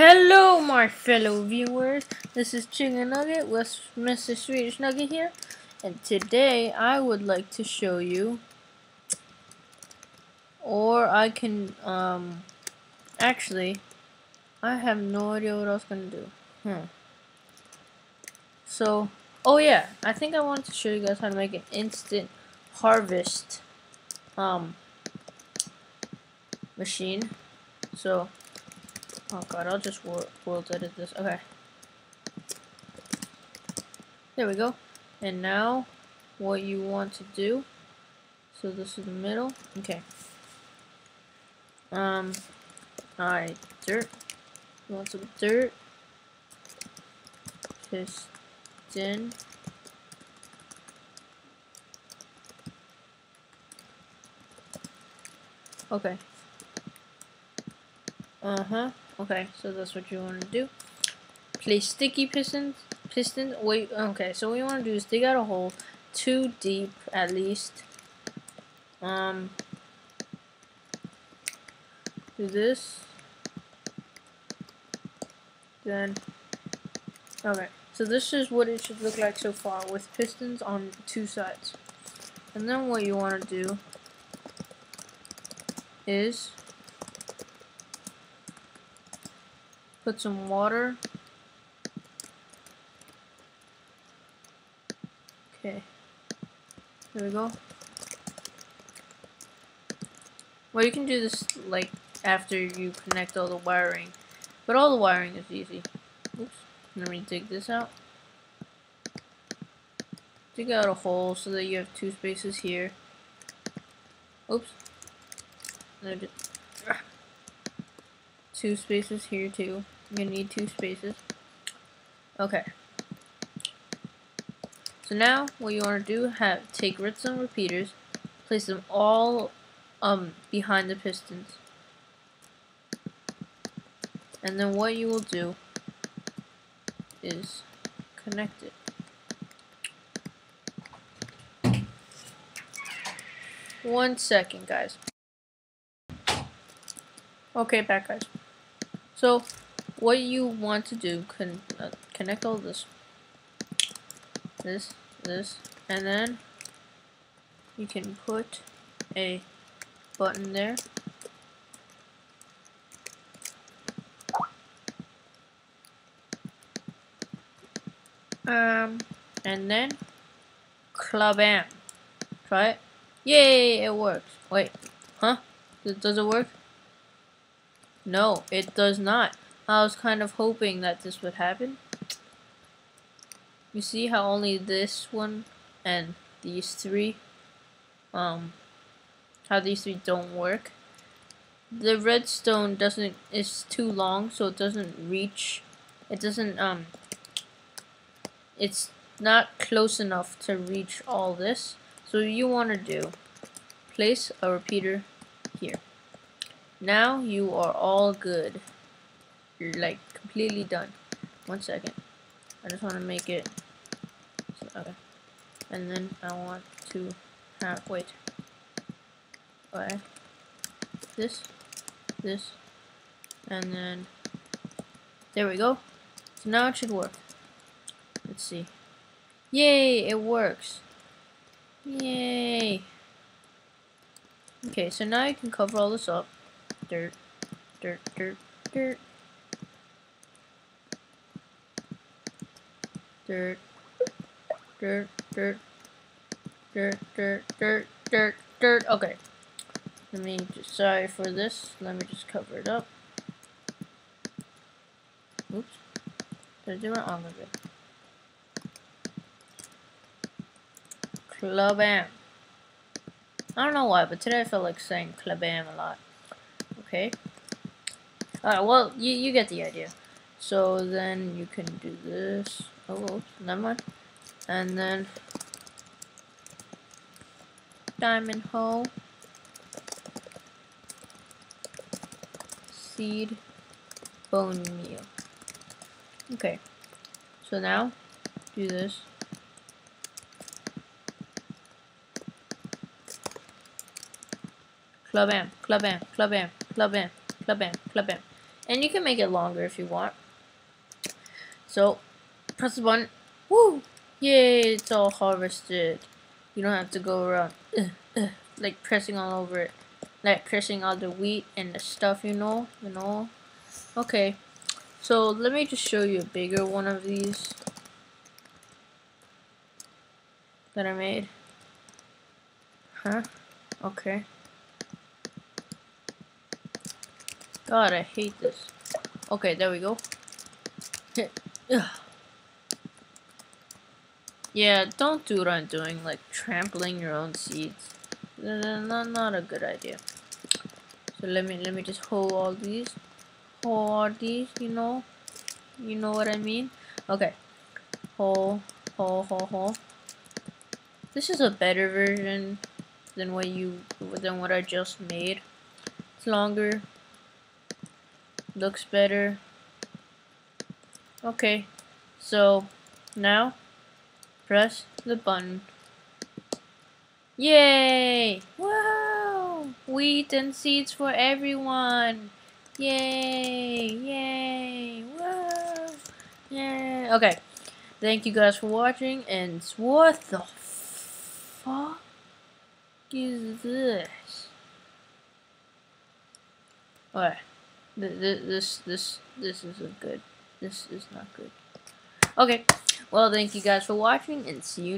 Hello, my fellow viewers. This is Chicken Nugget with Mr. Swedish Nugget here, and today I would like to show you, or I can, actually, I have no idea what I was gonna do. So, oh yeah, I think I wanted to show you guys how to make an instant harvest, machine. So, oh god, I'll just world edit this. Okay. There we go. And now, what you want to do, so this is the middle, okay. Alright, dirt. You want some dirt? Piston. Okay. Okay, so that's what you want to do. Place sticky pistons. Wait, okay, so what you want to do is dig out a hole 2 deep at least. Do this. Then, okay, so this is what it should look like so far with pistons on 2 sides. And then what you want to do is put some water. Okay, there we go. Well, you can do this like after you connect all the wiring, but all the wiring is easy. Oops, let me dig this out. Dig out a hole so that you have 2 spaces here. Oops. 2 spaces here too. You're gonna need 2 spaces. Okay. So now what you want to do, take redstone repeaters, place them all behind the pistons. And then what you will do is connect it. One second, guys. Okay, back, guys. So, what you want to do, connect all this, and then you can put a button there. And then, klabam. Try it. Yay, it works. Wait, huh? Does it work? No, it does not. I was kind of hoping that this would happen. You see how only this one and these 3, how these 3 don't work? The redstone is too long, so it doesn't reach, it's not close enough to reach all this. So what you want to do, place a repeater here. Now you are all good. You're like completely done. One second. I just want to make it. Okay. And then I want to have, wait. Okay. This, and then there we go. So now it should work. Let's see. Yay, it works. Yay. Okay, so now you can cover all this up. Dirt, dirt, dirt, dirt. Dirt, dirt, dirt, dirt, dirt, dirt, dirt, dirt. Okay. Let me just, sorry for this. Let me just cover it up. Oops. Did I do my arm of it? Klabam. I don't know why, but today I felt like saying klabam a lot. Okay. Alright, well, you get the idea. So then you can do this. Oh, never mind. And then diamond hole. Seed. Bone meal. Okay. So now, do this. Klabam, klabam, klabam, klabam, klabam, klabam. And you can make it longer if you want. So, press the button. Woo! Yay, it's all harvested. You don't have to go around like pressing all over it. Like pressing all the wheat and the stuff, you know. Okay, so let me just show you a bigger one of these that I made. Huh? Okay. God, I hate this. Okay, there we go. Yeah, don't do what I'm doing, like trampling your own seeds. Not a good idea. So let me just hold all these. Hold all these, you know what I mean? Okay. Hold. This is a better version than what I just made. It's longer. Looks better. Okay. So now press the button. Yay! Wow! Wheat and seeds for everyone! Yay! Yay! Wow! Yay! Okay. Thank you guys for watching, and what the fuck is this? Okay. This isn't good. This is not good. Okay. Well, thank you guys for watching, and see you next time.